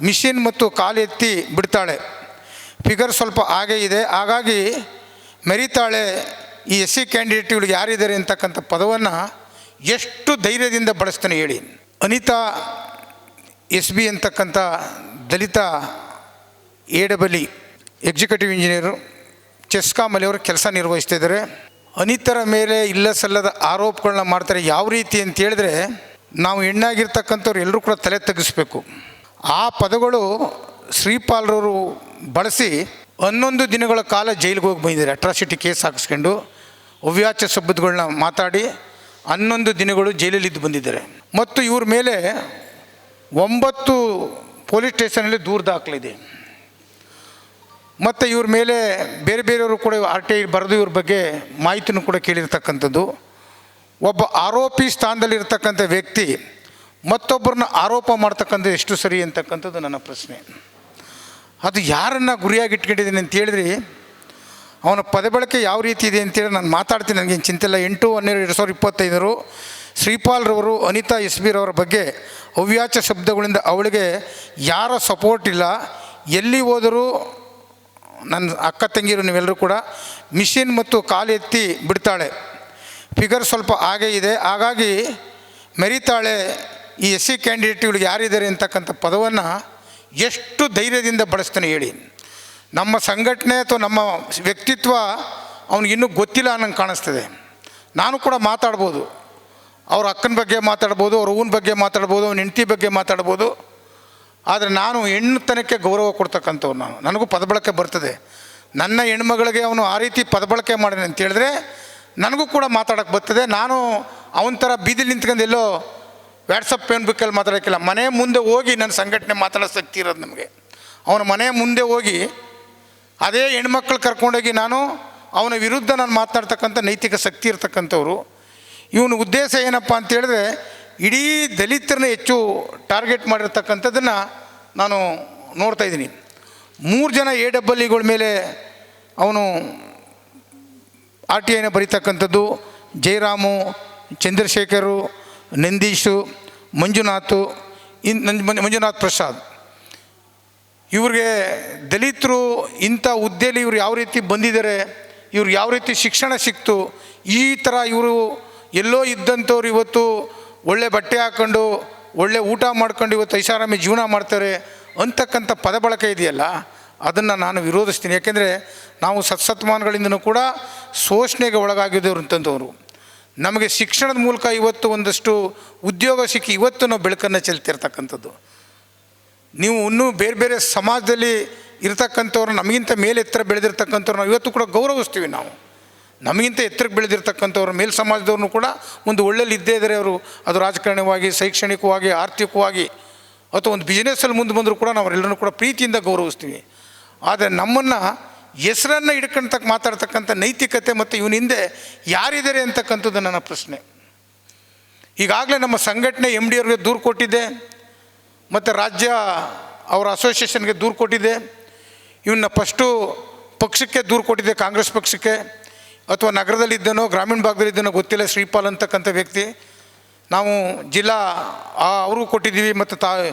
Machine ಮತ್ತು ಕಾಲು ಎತ್ತಿ ಬಿಡ್ತಾಳೆ. Figure ಸ್ವಲ್ಪ ಹಾಗೇ ಇದೆ, ಹಾಗಾಗಿ ಮೆರಿತಾಳೆ. ಈ ಎಸ್ ಸಿ ಕ್ಯಾಂಡಿಡೇಟ್ಗಳಿಗೆ ಯಾರಿದ್ದಾರೆ ಅಂತಕ್ಕಂಥ ಪದವನ್ನು ಎಷ್ಟು ಧೈರ್ಯದಿಂದ ಬಳಸ್ತಾನೆ ಹೇಳಿ. ಅನಿತಾ ಎಸ್ ಬಿ ಅಂತಕ್ಕಂಥ ದಲಿತ AEE ಎಕ್ಸಿಕ್ಯೂಟಿವ್ ಇಂಜಿನಿಯರು ಚೆಸ್ಕಾಮಲ್ಲಿ ಅವರು ಕೆಲಸ ನಿರ್ವಹಿಸ್ತಾ ಇದ್ದಾರೆ. ಅನಿತರ ಮೇಲೆ ಇಲ್ಲ ಸಲ್ಲದ ಆರೋಪಗಳನ್ನ ಮಾಡ್ತಾರೆ. ಯಾವ ರೀತಿ ಅಂತ ಹೇಳಿದ್ರೆ, ನಾವು ಹೆಣ್ಣಾಗಿರ್ತಕ್ಕಂಥವ್ರು ಎಲ್ಲರೂ ಕೂಡ ತಲೆ ತಗ್ಗಿಸ್ಬೇಕು. ಆ ಪದಗಳು ಶ್ರೀಪಾಲ್ರವರು ಬಳಸಿ 11 ದಿನಗಳ ಕಾಲ ಜೈಲಿಗೆ ಹೋಗಿ ಬಂದಿದ್ದಾರೆ. ಅಟ್ರಾಸಿಟಿ ಕೇಸ್ ಹಾಕಿಸ್ಕೊಂಡು ಅವ್ಯಾಚ ಶಬ್ದಗಳನ್ನ ಮಾತಾಡಿ 11 ದಿನಗಳು ಜೈಲಲ್ಲಿದ್ದು ಬಂದಿದ್ದಾರೆ. ಮತ್ತು ಇವ್ರ ಮೇಲೆ 9 ಪೊಲೀಸ್ ಸ್ಟೇಷನಲ್ಲಿ ದೂರು ದಾಖಲಿದೆ. ಮತ್ತು ಇವ್ರ ಮೇಲೆ ಬೇರೆ ಬೇರೆಯವರು ಕೂಡ RTI ಬರೆದು ಇವ್ರ ಬಗ್ಗೆ ಮಾಹಿತಿನೂ ಕೂಡ ಕೇಳಿರ್ತಕ್ಕಂಥದ್ದು. ಒಬ್ಬ ಆರೋಪಿ ಸ್ಥಾನದಲ್ಲಿರ್ತಕ್ಕಂಥ ವ್ಯಕ್ತಿ ಮತ್ತೊಬ್ಬರನ್ನ ಆರೋಪ ಮಾಡ್ತಕ್ಕಂಥದ್ದು ಎಷ್ಟು ಸರಿ ಅಂತಕ್ಕಂಥದ್ದು ನನ್ನ ಪ್ರಶ್ನೆ. ಅದು ಯಾರನ್ನು ಗುರಿಯಾಗಿ ಇಟ್ಕೊಂಡಿದ್ದೀನಿ ಅಂತ ಹೇಳಿದ್ರಿ, ಅವನ ಪದ ಬಳಕೆ ಯಾವ ರೀತಿ ಇದೆ ಅಂತೇಳಿ ನಾನು ಮಾತಾಡ್ತೀನಿ, ನನಗೇನು ಚಿಂತೆ ಇಲ್ಲ. 8/12/2025 ಶ್ರೀಪಾಲ್ರವರು ಅನಿತಾ ಎಸ್ ಬಿರವರ ಬಗ್ಗೆ ಅವ್ಯಾಚ ಶಬ್ದಗಳಿಂದ ಅವಳಿಗೆ ಯಾರ ಸಪೋರ್ಟ್ ಇಲ್ಲ. ಎಲ್ಲಿ ಹೋದರೂ ನನ್ನ ಅಕ್ಕ ತಂಗಿರು ನೀವೆಲ್ಲರೂ ಕೂಡ ಮಿಷಿನ್ ಮತ್ತು ಕಾಲು ಎತ್ತಿ ಬಿಡ್ತಾಳೆ. ಫಿಗರ್ ಸ್ವಲ್ಪ ಹಾಗೇ ಇದೆ, ಹಾಗಾಗಿ ಮೆರಿತಾಳೆ. ಈ ಎಸ್ ಸಿ ಕ್ಯಾಂಡಿಡೇಟ್ಗಳಿಗೆ ಯಾರಿದ್ದಾರೆ ಅಂತಕ್ಕಂಥ ಪದವನ್ನು ಎಷ್ಟು ಧೈರ್ಯದಿಂದ ಬಳಸ್ತಾನೆ ಹೇಳಿ. ನಮ್ಮ ಸಂಘಟನೆ ಅಥವಾ ನಮ್ಮ ವ್ಯಕ್ತಿತ್ವ ಅವನಿಗಿನ್ನೂ ಗೊತ್ತಿಲ್ಲ ಅನ್ನಂಗೆ ಕಾಣಿಸ್ತದೆ. ನಾನು ಕೂಡ ಮಾತಾಡ್ಬೋದು, ಅವ್ರ ಅಕ್ಕನ ಬಗ್ಗೆ ಮಾತಾಡ್ಬೋದು, ಅವ್ರ ಹೂವಿನ ಬಗ್ಗೆ ಮಾತಾಡ್ಬೋದು, ಅವ್ನ ಹೆಂಡತಿ ಬಗ್ಗೆ ಮಾತಾಡ್ಬೋದು. ಆದರೆ ನಾನು ಹೆಣ್ಣುತನಕ್ಕೆ ಗೌರವ ಕೊಡ್ತಕ್ಕಂಥವ್ರು. ನನಗೂ ಪದ ಬಳಕೆ ಬರ್ತದೆ. ನನ್ನ ಹೆಣ್ಮಗಳಿಗೆ ಅವನು ಆ ರೀತಿ ಪದ ಬಳಕೆ ಮಾಡಿದೆ ಅಂತ ಹೇಳಿದ್ರೆ ನನಗೂ ಕೂಡ ಮಾತಾಡೋಕ್ಕೆ ಬರ್ತದೆ. ನಾನು ಅವನ ಥರ ಬೀದಿಲಿ ನಿಂತ್ಕೊಂಡು ಎಲ್ಲೋ ವ್ಯಾಟ್ಸಪ್ ಫೇಸ್ಬುಕ್ಕಲ್ಲಿ ಮಾತಾಡೋಕ್ಕಿಲ್ಲ. ಮನೆ ಮುಂದೆ ಹೋಗಿ ನನ್ನ ಸಂಘಟನೆ ಮಾತಾಡೋ ಶಕ್ತಿ ಇರೋದು ನಮಗೆ. ಅವನ ಮನೆ ಮುಂದೆ ಹೋಗಿ ಅದೇ ಹೆಣ್ಮಕ್ಳು ಕರ್ಕೊಂಡೋಗಿ ನಾನು ಅವನ ವಿರುದ್ಧ ನಾನು ಮಾತನಾಡ್ತಕ್ಕಂಥ ನೈತಿಕ ಶಕ್ತಿ ಇರ್ತಕ್ಕಂಥವ್ರು. ಇವನ ಉದ್ದೇಶ ಏನಪ್ಪ ಅಂತ ಹೇಳಿದ್ರೆ, ಇಡೀ ದಲಿತರನ್ನ ಹೆಚ್ಚು ಟಾರ್ಗೆಟ್ ಮಾಡಿರ್ತಕ್ಕಂಥದ್ದನ್ನು ನಾನು ನೋಡ್ತಾಯಿದ್ದೀನಿ. 3 ಜನ AEEಗಳ ಮೇಲೆ ಅವನು RTIನ ಬರೀತಕ್ಕಂಥದ್ದು. ಜಯರಾಮು, ಚಂದ್ರಶೇಖರು, ನಂದೀಶು, ಮಂಜುನಾಥ್ ಪ್ರಸಾದ್. ಇವ್ರಿಗೆ ದಲಿತರು ಇಂಥ ಹುದ್ದೆಯಲ್ಲಿ ಇವ್ರು ಯಾವ ರೀತಿ ಬಂದಿದ್ದಾರೆ, ಇವ್ರು ಯಾವ ರೀತಿ ಶಿಕ್ಷಣ ಸಿಕ್ತು, ಈ ಥರ ಇವರು ಎಲ್ಲೋ ಇದ್ದಂಥವ್ರು ಇವತ್ತು ಒಳ್ಳೆ ಬಟ್ಟೆ ಹಾಕ್ಕೊಂಡು ಒಳ್ಳೆ ಊಟ ಮಾಡ್ಕೊಂಡು ಇವತ್ತು ಐಷಾರಾಮಿ ಜೀವನ ಮಾಡ್ತಾರೆ ಅಂತಕ್ಕಂಥ ಪದ ಬಳಕೆ ಇದೆಯಲ್ಲ, ಅದನ್ನು ನಾನು ವಿರೋಧಿಸ್ತೀನಿ. ಯಾಕೆಂದರೆ ನಾವು ಸತ್ಸತ್ಮಾನಗಳಿಂದನೂ ಕೂಡ ಶೋಷಣೆಗೆ ಒಳಗಾಗಿದ್ದವರು ಅಂತಂದವರು. ನಮಗೆ ಶಿಕ್ಷಣದ ಮೂಲಕ ಇವತ್ತು ಒಂದಷ್ಟು ಉದ್ಯೋಗ ಸಿಕ್ಕಿ ಇವತ್ತು ನಾವು ಬೆಳಕನ್ನು ಚೆಲ್ತಿರ್ತಕ್ಕಂಥದ್ದು. ನೀವು ಇನ್ನೂ ಬೇರೆ ಬೇರೆ ಸಮಾಜದಲ್ಲಿ ಇರ್ತಕ್ಕಂಥವ್ರು, ನಮಗಿಂತ ಮೇಲೆ ಎತ್ತರ ಬೆಳೆದಿರ್ತಕ್ಕಂಥವ್ರು ನಾವು ಇವತ್ತು ಕೂಡ ಗೌರವಿಸ್ತೀವಿ. ನಾವು ನಮಗಿಂತ ಎತ್ತರಕ್ಕೆ ಬೆಳೆದಿರ್ತಕ್ಕಂಥವ್ರು ಮೇಲ್ ಸಮಾಜದವ್ರನ್ನೂ ಕೂಡ ಒಂದು ಒಳ್ಳೆಯಲ್ಲಿ ಇದ್ದೇ ಇದ್ದಾರೆ ಅವರು. ಅದು ರಾಜಕಾರಣವಾಗಿ, ಶೈಕ್ಷಣಿಕವಾಗಿ, ಆರ್ಥಿಕವಾಗಿ ಅಥವಾ ಒಂದು ಬಿಸ್ನೆಸ್ಸಲ್ಲಿ ಮುಂದೆ ಬಂದರೂ ಕೂಡ ನಾವು ಎಲ್ಲರನ್ನೂ ಕೂಡ ಪ್ರೀತಿಯಿಂದ ಗೌರವಿಸ್ತೀವಿ. ಆದರೆ ನಮ್ಮನ್ನು ಹೆಸರನ್ನು ಹಿಡ್ಕೊಂಡಕ್ಕೆ ಮಾತಾಡ್ತಕ್ಕಂಥ ನೈತಿಕತೆ ಮತ್ತು ಇವನ ಹಿಂದೆ ಯಾರಿದ್ದಾರೆ ಅಂತಕ್ಕಂಥದ್ದು ನನ್ನ ಪ್ರಶ್ನೆ. ಈಗಾಗಲೇ ನಮ್ಮ ಸಂಘಟನೆ MD ಅವ್ರಿಗೆ ದೂರು ಕೊಟ್ಟಿದ್ದೆ, ಮತ್ತು ರಾಜ್ಯ ಅವರ ಅಸೋಸಿಯೇಷನ್ಗೆ ದೂರು ಕೊಟ್ಟಿದ್ದೆ. ಇವನ್ನ ಫಸ್ಟು ಪಕ್ಷಕ್ಕೆ ದೂರು ಕೊಟ್ಟಿದ್ದೆ, ಕಾಂಗ್ರೆಸ್ ಪಕ್ಷಕ್ಕೆ, ಅಥವಾ ನಗರದಲ್ಲಿದ್ದನೋ ಗ್ರಾಮೀಣ ಭಾಗದಲ್ಲಿದ್ದನೋ ಗೊತ್ತಿಲ್ಲ. ಶ್ರೀಪಾಲ್ ಅಂತಕ್ಕಂಥ ವ್ಯಕ್ತಿ ನಾವು ಜಿಲ್ಲಾ ಅವ್ರಿಗೂ ಕೊಟ್ಟಿದ್ದೀವಿ, ಮತ್ತು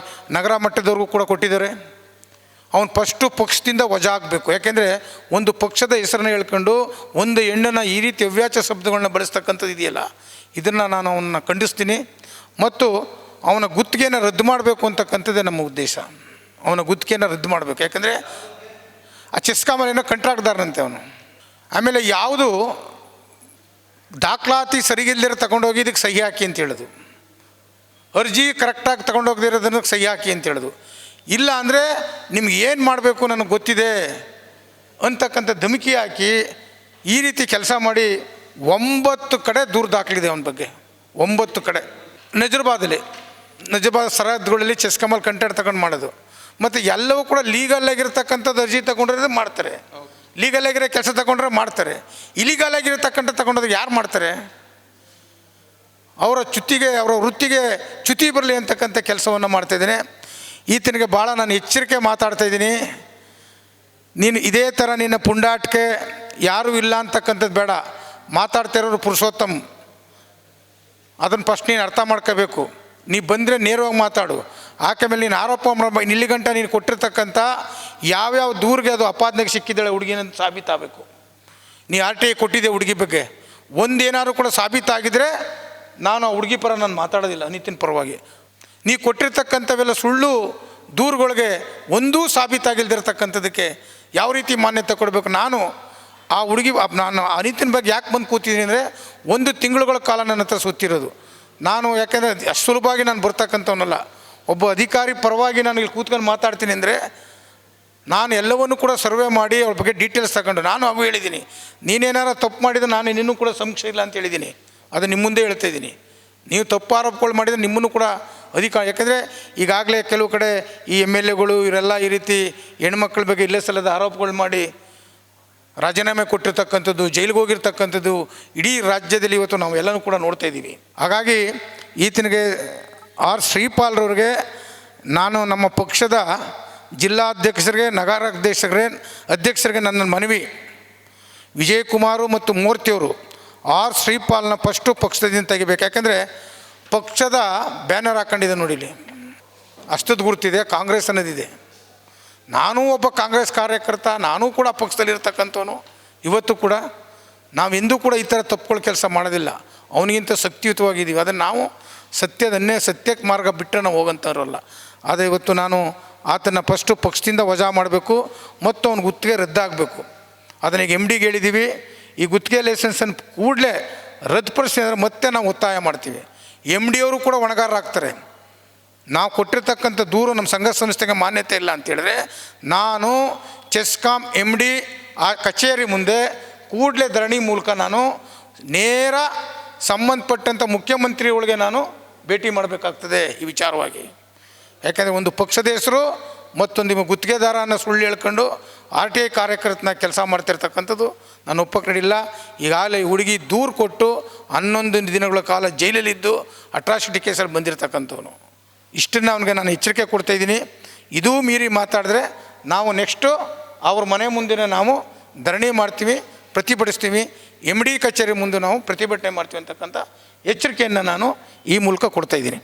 ನಗರ ಮಟ್ಟದವ್ರಿಗೂ ಕೂಡ ಕೊಟ್ಟಿದ್ದಾರೆ. ಅವನು ಫಸ್ಟು ಪಕ್ಷದಿಂದ ವಜಾ ಆಗಬೇಕು. ಯಾಕೆಂದರೆ ಒಂದು ಪಕ್ಷದ ಹೆಸರನ್ನು ಹೇಳ್ಕೊಂಡು ಒಂದು ಹೆಣ್ಣನ್ನು ಈ ರೀತಿ ಅವ್ಯಾಚ ಶಬ್ದಗಳನ್ನ ಬಳಸ್ತಕ್ಕಂಥದ್ದು ಇದೆಯಲ್ಲ, ಇದನ್ನು ನಾನು ಅವನ್ನ ಖಂಡಿಸ್ತೀನಿ. ಮತ್ತು ಅವನ ಗುತ್ತಿಗೆಯನ್ನು ರದ್ದು ಮಾಡಬೇಕು ಅಂತಕ್ಕಂಥದ್ದೇ ನಮ್ಮ ಉದ್ದೇಶ. ಅವನ ಗುತ್ತಿಗೆಯನ್ನು ರದ್ದು ಮಾಡಬೇಕು. ಯಾಕಂದರೆ ಆ ಚೆಸ್ಕಾಮಲ್ಲೇನೋ ಕಾಂಟ್ರಾಕ್ಟ್ದಾರನಂತೆ ಅವನು. ಆಮೇಲೆ ಯಾವುದು ದಾಖಲಾತಿ ಸರಿಗಿಲ್ಲದಿರೋ ತಗೊಂಡೋಗಿ ಇದಕ್ಕೆ ಸಹಿ ಹಾಕಿ ಅಂತ ಹೇಳೋದು, ಅರ್ಜಿ ಕರೆಕ್ಟಾಗಿ ತಗೊಂಡೋಗದಿರೋದನ್ನು ಸಹಿ ಹಾಕಿ ಅಂತ ಹೇಳೋದು. ಇಲ್ಲ ಅಂದರೆ ನಿಮ್ಗೆ ಏನು ಮಾಡಬೇಕು ನನಗೆ ಗೊತ್ತಿದೆ ಅಂತಕ್ಕಂಥ ಧಮಕಿ ಹಾಕಿ ಈ ರೀತಿ ಕೆಲಸ ಮಾಡಿ 9 ಕಡೆ ದೂರು ದಾಖಲಿದೆ ಅವನ ಬಗ್ಗೆ. 9 ಕಡೆ ನಜರ್ಬಾದ್ ಸರಹದ್ದುಗಳಲ್ಲಿ ಚೆಸ್ಕಾಮಲ್ ಕಂಟೆಂಟ್ ತಗೊಂಡು ಮಾಡೋದು. ಮತ್ತು ಎಲ್ಲವೂ ಕೂಡ ಲೀಗಲ್ಲಾಗಿರ್ತಕ್ಕಂಥದ್ದು ಅರ್ಜಿ ತಗೊಂಡ್ರೆ ಮಾಡ್ತಾರೆ, ಲೀಗಲಾಗಿರೋ ಕೆಲಸ ತಗೊಂಡ್ರೆ ಮಾಡ್ತಾರೆ. ಇಲಿಗಲಾಗಿರ್ತಕ್ಕಂಥ ತಗೊಂಡೋದ್ರೆ ಯಾರು ಮಾಡ್ತಾರೆ? ಅವರ ವೃತ್ತಿಗೆ ಚ್ಯುತಿ ಬರಲಿ ಅಂತಕ್ಕಂಥ ಕೆಲಸವನ್ನು ಮಾಡ್ತಾಯಿದ್ದೀನಿ. ಈತನಿಗೆ ಭಾಳ ನಾನು ಎಚ್ಚರಿಕೆ ಮಾತಾಡ್ತಾಯಿದ್ದೀನಿ. ನೀನು ಇದೇ ಥರ ನಿನ್ನ ಪುಂಡಾಟಿಕೆ ಯಾರೂ ಇಲ್ಲ ಅಂತಕ್ಕಂಥದ್ದು ಬೇಡ. ಮಾತಾಡ್ತಾ ಇರೋರು ಪುರುಷೋತ್ತಮ್, ಅದನ್ನು ಫಸ್ಟ್ ನೀನು ಅರ್ಥ ಮಾಡ್ಕೋಬೇಕು. ನೀ ಬಂದರೆ ನೇರವಾಗಿ ಮಾತಾಡು. ಆಕೆ ಮೇಲೆ ನೀನು ಆರೋಪ ಇಲ್ಲಿಗಂಟ ನೀನು ಕೊಟ್ಟಿರ್ತಕ್ಕಂಥ ಯಾವ್ಯಾವ ದೂರಿಗೆ ಅದು ಅಪಾದನೆಗೆ ಸಿಕ್ಕಿದ್ದಾಳೆ ಹುಡುಗಿನಂತ ಸಾಬೀತಾಗಬೇಕು. ನೀ RTI ಕೊಟ್ಟಿದ್ದೆ ಹುಡುಗಿ ಬಗ್ಗೆ, ಒಂದೇನಾದ್ರು ಕೂಡ ಸಾಬೀತಾಗಿದ್ದರೆ ನಾನು ಆ ಹುಡುಗಿ ಪರ ನಾನು ಮಾತಾಡೋದಿಲ್ಲ, ಅನಿತಿನ ಪರವಾಗಿ. ನೀ ಕೊಟ್ಟಿರ್ತಕ್ಕಂಥವೆಲ್ಲ ಸುಳ್ಳು ದೂರುಗಳಿಗೆ ಒಂದೂ ಸಾಬೀತಾಗಿಲ್ದಿರ್ತಕ್ಕಂಥದ್ದಕ್ಕೆ ಯಾವ ರೀತಿ ಮಾನ್ಯತೆ ಕೊಡಬೇಕು? ನಾನು ಆ ಹುಡುಗಿ ನಾನು ಅನಿತಿನ ಬಗ್ಗೆ ಯಾಕೆ ಬಂದು ಕೂತಿದ್ದೀನಿ ಅಂದರೆ 1 ತಿಂಗಳುಗಳ ಕಾಲ ನನ್ನ ಹತ್ರ ಸುತ್ತಿರೋದು ನಾನು. ಯಾಕೆಂದರೆ ಅಷ್ಟು ಸುಲಭವಾಗಿ ನಾನು ಬರ್ತಕ್ಕಂಥವನಲ್ಲ. ಒಬ್ಬ ಅಧಿಕಾರಿ ಪರವಾಗಿ ನಾನು ಇಲ್ಲಿ ಕೂತ್ಕೊಂಡು ಮಾತಾಡ್ತೀನಿ ಅಂದರೆ ನಾನು ಎಲ್ಲವನ್ನೂ ಕೂಡ ಸರ್ವೆ ಮಾಡಿ ಅವ್ರ ಬಗ್ಗೆ ಡೀಟೇಲ್ಸ್ ತಗೊಂಡು ನಾನು ಹಾಗೂ ಹೇಳಿದ್ದೀನಿ. ನೀನೇನಾರು ತಪ್ಪು ಮಾಡಿದರೆ ನಾನು ಇನ್ನೂ ಕೂಡ ಸಂಶಯ ಇಲ್ಲ ಅಂತ ಹೇಳಿದ್ದೀನಿ. ಅದು ನಿಮ್ಮ ಮುಂದೆ ಹೇಳ್ತಾ ಇದ್ದೀನಿ. ನೀವು ತಪ್ಪು ಆರೋಪಗಳು ಮಾಡಿದರೆ ನಿಮ್ಮನ್ನು ಕೂಡ ಅಧಿಕಾರ, ಯಾಕೆಂದರೆ ಈಗಾಗಲೇ ಕೆಲವು ಕಡೆ ಈ MLAಗಳು ಇವರೆಲ್ಲ ಈ ರೀತಿ ಹೆಣ್ಮಕ್ಳ ಬಗ್ಗೆ ಇಲ್ಲೇ ಸಲ್ಲದ ಆರೋಪಗಳು ಮಾಡಿ ರಾಜೀನಾಮೆ ಕೊಟ್ಟಿರ್ತಕ್ಕಂಥದ್ದು, ಜೈಲಿಗೆ ಹೋಗಿರ್ತಕ್ಕಂಥದ್ದು ಇಡೀ ರಾಜ್ಯದಲ್ಲಿ ಇವತ್ತು ನಾವು ಎಲ್ಲನೂ ಕೂಡ ನೋಡ್ತಾ ಇದ್ದೀವಿ. ಹಾಗಾಗಿ ಈತನಿಗೆ ಶ್ರೀಪಾಲ್ರವ್ರಿಗೆ ನಾನು ನಮ್ಮ ಪಕ್ಷದ ಜಿಲ್ಲಾಧ್ಯಕ್ಷರಿಗೆ, ಅಧ್ಯಕ್ಷರಿಗೆ ನನ್ನ ಮನವಿ, ವಿಜಯಕುಮಾರು ಮತ್ತು ಮೂರ್ತಿಯವರು ಶ್ರೀಪಾಲ್ನ ಫಸ್ಟು ಪಕ್ಷದಿಂದ ತೆಗಿಬೇಕು. ಯಾಕೆಂದರೆ ಪಕ್ಷದ ಬ್ಯಾನರ್ ಹಾಕೊಂಡಿದೆ ನೋಡಿ, ಇಲ್ಲಿ ಅಷ್ಟದ್ದು ಗುರುತಿದೆ, ಕಾಂಗ್ರೆಸ್ ಅನ್ನೋದಿದೆ. ನಾನೂ ಒಬ್ಬ ಕಾಂಗ್ರೆಸ್ ಕಾರ್ಯಕರ್ತ, ನಾನೂ ಕೂಡ ಪಕ್ಷದಲ್ಲಿರ್ತಕ್ಕಂಥವನು. ಇವತ್ತು ಕೂಡ ನಾವೆಂದೂ ಕೂಡ ಈ ಥರ ತಪ್ಪುಗಳ ಕೆಲಸ ಮಾಡೋದಿಲ್ಲ. ಅವನಿಗಿಂತ ಶಕ್ತಿಯುತವಾಗಿದ್ದೀವಿ. ಅದನ್ನು ನಾವು ಸತ್ಯಕ್ಕೆ ಮಾರ್ಗ ಬಿಟ್ಟರೆ ನಾವು ಹೋಗೋಂಥವ್ರಲ್ಲ. ಆದರೆ ಇವತ್ತು ನಾನು ಆತನ ಫಸ್ಟು ಪಕ್ಷದಿಂದ ವಜಾ ಮಾಡಬೇಕು ಮತ್ತು ಅವ್ನ ಗುತ್ತಿಗೆ ರದ್ದಾಗಬೇಕು. ಅದನ್ನ ಈಗ MDಗೆ ಹೇಳಿದ್ದೀವಿ. ಈ ಗುತ್ತಿಗೆ ಲೈಸೆನ್ಸನ್ನು ಕೂಡಲೇ ರದ್ದುಪಡಿಸಿ ಅಂದರೆ ಮತ್ತೆ ನಾವು ಒತ್ತಾಯ ಮಾಡ್ತೀವಿ. MDಯವರು ಕೂಡ ಹೊಣೆಗಾರರಾಗ್ತಾರೆ. ನಾವು ಕೊಟ್ಟಿರ್ತಕ್ಕಂಥ ದೂರು ನಮ್ಮ ಸಂಘ ಸಂಸ್ಥೆಗೆ ಮಾನ್ಯತೆ ಇಲ್ಲ ಅಂತೇಳಿದ್ರೆ ನಾನು ಚೆಸ್ಕಾಂ MD ಆ ಕಚೇರಿ ಮುಂದೆ ಕೂಡಲೇ ಧರಣಿ ಮೂಲಕ ನಾನು ನೇರ ಸಂಬಂಧಪಟ್ಟಂಥ ಮುಖ್ಯಮಂತ್ರಿಗಳಿಗೆ ನಾನು ಭೇಟಿ ಮಾಡಬೇಕಾಗ್ತದೆ ಈ ವಿಚಾರವಾಗಿ. ಯಾಕೆಂದರೆ ಒಂದು ಪಕ್ಷದ ಹೆಸರು ಮತ್ತೊಂದು ನಿಮ್ಮ ಗುತ್ತಿಗೆದಾರನ ಸುಳ್ಳು ಹೇಳ್ಕೊಂಡು RTI ಕಾರ್ಯಕರ್ತನ ಕೆಲಸ ಮಾಡ್ತಿರ್ತಕ್ಕಂಥದ್ದು ನಾನು ಒಪ್ಪಕ್ಕಿಲ್ಲ. ಈಗಾಗಲೇ ಹುಡುಗಿ ದೂರು ಕೊಟ್ಟು 11 ದಿನಗಳ ಕಾಲ ಜೈಲಲ್ಲಿದ್ದು ಅಟ್ರಾಸಿಟಿ ಕೇಸಲ್ಲಿ ಬಂದಿರತಕ್ಕಂಥವನು. ಇಷ್ಟನ್ನು ಅವನಿಗೆ ನಾನು ಎಚ್ಚರಿಕೆ ಕೊಡ್ತಾಯಿದ್ದೀನಿ. ಇದೂ ಮೀರಿ ಮಾತಾಡಿದ್ರೆ ನಾವು ನೆಕ್ಸ್ಟು ಅವ್ರ ಮನೆ ಮುಂದೆ ನಾವು ಧರಣಿ ಮಾಡ್ತೀವಿ, ಪ್ರತಿಭಟಿಸ್ತೀವಿ, MD ಕಚೇರಿ ಮುಂದೆ ನಾವು ಪ್ರತಿಭಟನೆ ಮಾಡ್ತೀವಿ ಅಂತಕ್ಕಂಥ ಎಚ್ಚರಿಕೆಯನ್ನು ನಾನು ಈ ಮೂಲಕ ಕೊಡ್ತಾಯಿದ್ದೀನಿ.